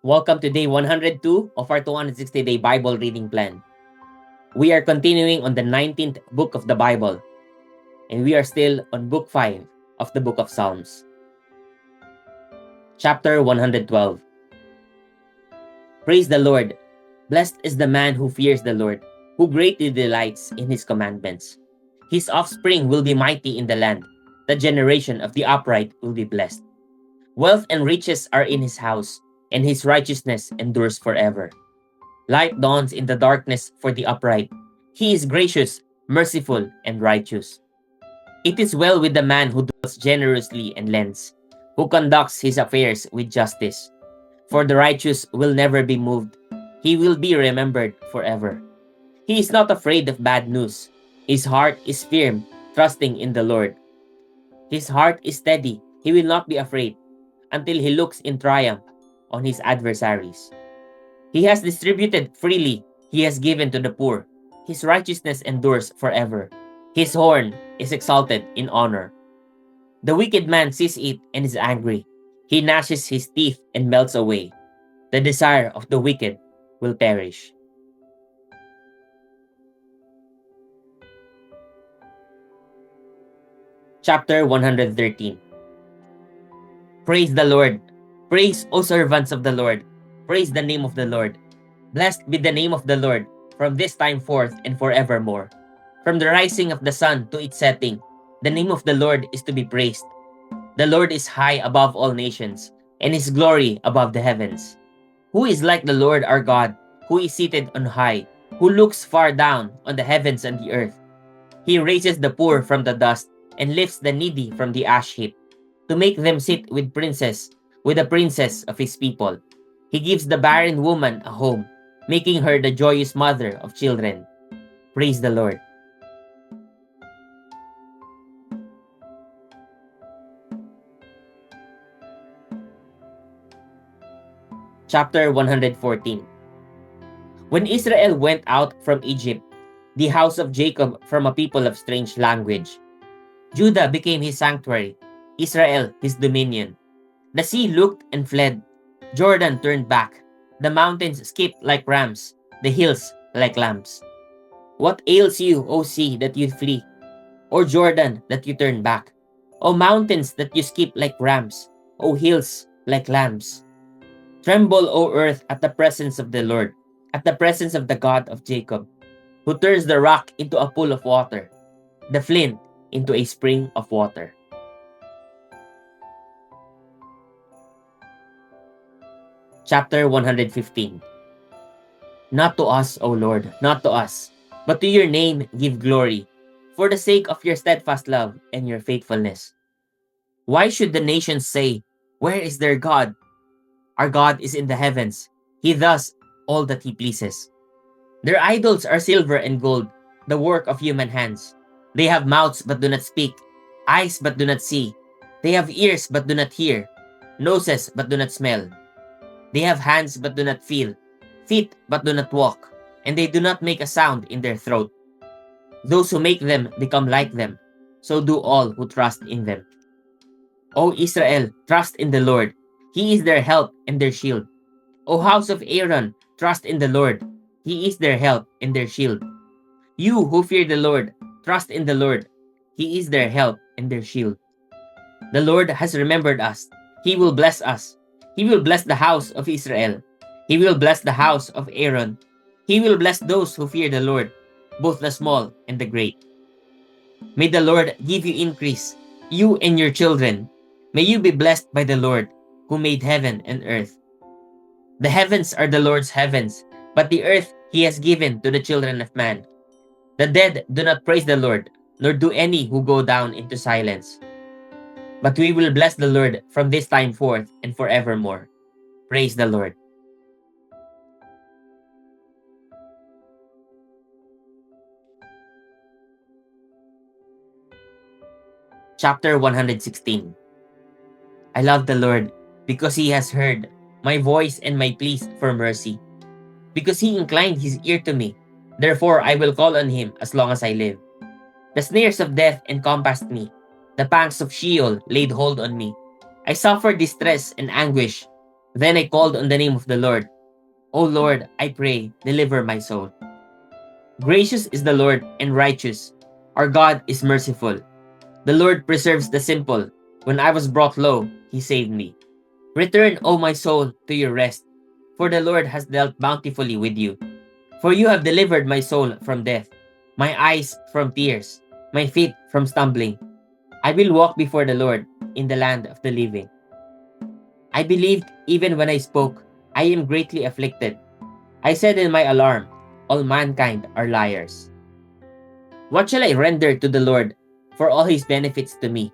Welcome to day 102 of our 260-day Bible reading plan. We are continuing on the 19th book of the Bible, and we are still on book 5 of the book of Psalms. Chapter 112. Praise the Lord. Blessed is the man who fears the Lord, who greatly delights in his commandments. His offspring will be mighty in the land. The generation of the upright will be blessed. Wealth and riches are in his house, and his righteousness endures forever. Light dawns in the darkness for the upright. He is gracious, merciful, and righteous. It is well with the man who deals generously and lends, who conducts his affairs with justice. For the righteous will never be moved. He will be remembered forever. He is not afraid of bad news. His heart is firm, trusting in the Lord. His heart is steady. He will not be afraid until he looks in triumph on his adversaries. He has distributed freely. He has given to the poor. His righteousness endures forever. His horn is exalted in honor. The wicked man sees it and is angry. He gnashes his teeth and melts away. The desire of the wicked will perish. Chapter 113. Praise the Lord. Praise, O servants of the Lord. Praise the name of the Lord. Blessed be the name of the Lord from this time forth and forevermore. From the rising of the sun to its setting, the name of the Lord is to be praised. The Lord is high above all nations, and his glory above the heavens. Who is like the Lord our God, who is seated on high, who looks far down on the heavens and the earth? He raises the poor from the dust and lifts the needy from the ash heap, to make them sit with the princess of his people. He gives the barren woman a home, making her the joyous mother of children. Praise the Lord. Chapter 114. When Israel went out from Egypt, the house of Jacob from a people of strange language, Judah became his sanctuary, Israel his dominion. The sea looked and fled. Jordan turned back. The mountains skipped like rams, the hills like lambs. What ails you, O sea, that you flee? Or Jordan, that you turn back? O mountains, that you skip like rams? O hills, like lambs? Tremble, O earth, at the presence of the Lord, at the presence of the God of Jacob, who turns the rock into a pool of water, the flint into a spring of water. Chapter 115. Not to us, O Lord, not to us, but to your name give glory, for the sake of your steadfast love and your faithfulness. Why should the nations say, where is their God? Our God is in the heavens. He does all that he pleases. Their idols are silver and gold, the work of human hands. They have mouths but do not speak, eyes but do not see. They have ears but do not hear, noses but do not smell. They have hands but do not feel, feet but do not walk, and they do not make a sound in their throat. Those who make them become like them, so do all who trust in them. O Israel, trust in the Lord. He is their help and their shield. O house of Aaron, trust in the Lord. He is their help and their shield. You who fear the Lord, trust in the Lord. He is their help and their shield. The Lord has remembered us. He will bless us. He will bless the house of Israel. He will bless the house of Aaron. He will bless those who fear the Lord, both the small and the great. May the Lord give you increase, you and your children. May you be blessed by the Lord, who made heaven and earth. The heavens are the Lord's heavens, but the earth he has given to the children of man. The dead do not praise the Lord, nor do any who go down into silence. But we will bless the Lord from this time forth and forevermore. Praise the Lord. Chapter 116. I love the Lord because he has heard my voice and my pleas for mercy. Because he inclined his ear to me, therefore I will call on him as long as I live. The snares of death encompassed me. The pangs of Sheol laid hold on me. I suffered distress and anguish. Then I called on the name of the Lord. O Lord, I pray, deliver my soul. Gracious is the Lord and righteous. Our God is merciful. The Lord preserves the simple. When I was brought low, he saved me. Return, O my soul, to your rest, for the Lord has dealt bountifully with you. For you have delivered my soul from death, my eyes from tears, my feet from stumbling. I will walk before the Lord in the land of the living. I believed even when I spoke, I am greatly afflicted. I said in my alarm, all mankind are liars. What shall I render to the Lord for all his benefits to me?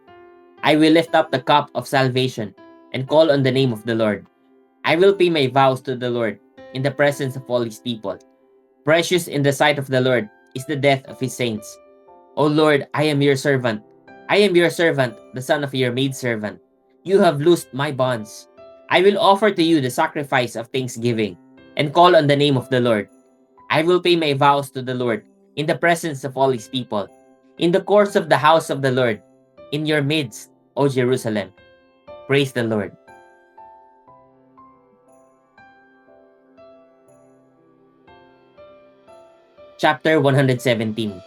I will lift up the cup of salvation and call on the name of the Lord. I will pay my vows to the Lord in the presence of all his people. Precious in the sight of the Lord is the death of his saints. O Lord, I am your servant. I am your servant, the son of your maidservant. You have loosed my bonds. I will offer to you the sacrifice of thanksgiving and call on the name of the Lord. I will pay my vows to the Lord in the presence of all his people, in the courts of the house of the Lord, in your midst, O Jerusalem. Praise the Lord. Chapter 117.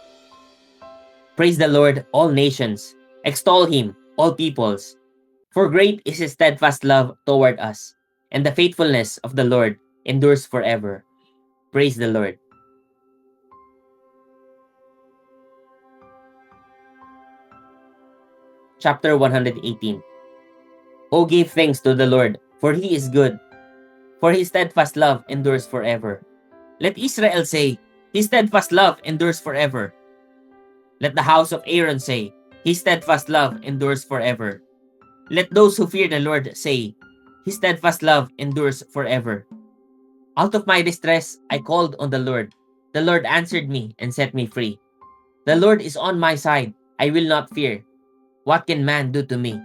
Praise the Lord, all nations. Extol him, all peoples. For great is his steadfast love toward us, and the faithfulness of the Lord endures forever. Praise the Lord. Chapter 118. O give thanks to the Lord, for he is good, for his steadfast love endures forever. Let Israel say, his steadfast love endures forever. Let the house of Aaron say, his steadfast love endures forever. Let those who fear the Lord say, his steadfast love endures forever. Out of my distress, I called on the Lord. The Lord answered me and set me free. The Lord is on my side. I will not fear. What can man do to me?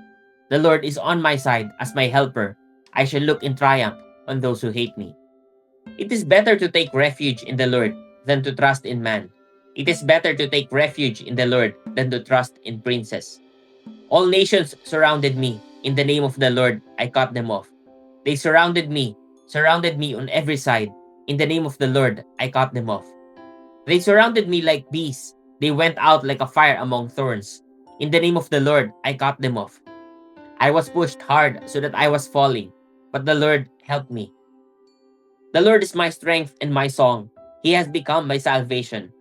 The Lord is on my side as my helper. I shall look in triumph on those who hate me. It is better to take refuge in the Lord than to trust in man. It is better to take refuge in the Lord than to trust in princes. All nations surrounded me. In the name of the Lord, I cut them off. They surrounded me on every side. In the name of the Lord, I cut them off. They surrounded me like bees. They went out like a fire among thorns. In the name of the Lord, I cut them off. I was pushed hard so that I was falling, but the Lord helped me. The Lord is my strength and my song. He has become my salvation.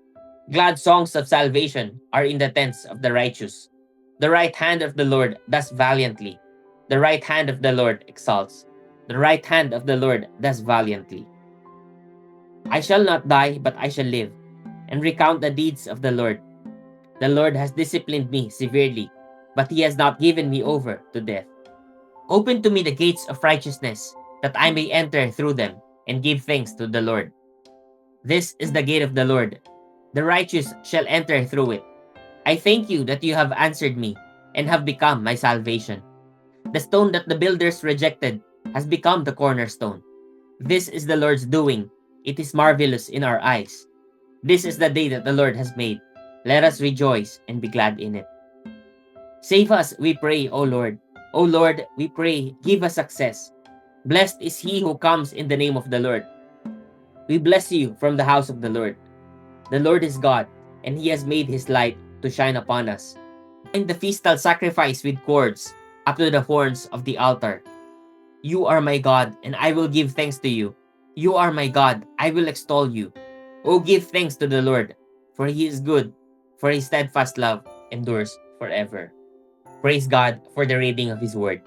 Glad songs of salvation are in the tents of the righteous. The right hand of the Lord does valiantly. The right hand of the Lord exalts. The right hand of the Lord does valiantly. I shall not die, but I shall live, and recount the deeds of the Lord. The Lord has disciplined me severely, but he has not given me over to death. Open to me the gates of righteousness, that I may enter through them and give thanks to the Lord. This is the gate of the Lord. The righteous shall enter through it. I thank you that you have answered me and have become my salvation. The stone that the builders rejected has become the cornerstone. This is the Lord's doing. It is marvelous in our eyes. This is the day that the Lord has made. Let us rejoice and be glad in it. Save us, we pray, O Lord. O Lord, we pray, give us success. Blessed is he who comes in the name of the Lord. We bless you from the house of the Lord. The Lord is God, and he has made his light to shine upon us. Bind the festal sacrifice with cords up to the horns of the altar. You are my God, and I will give thanks to you. You are my God, I will extol you. O give thanks to the Lord, for he is good, for his steadfast love endures forever. Praise God for the reading of his word.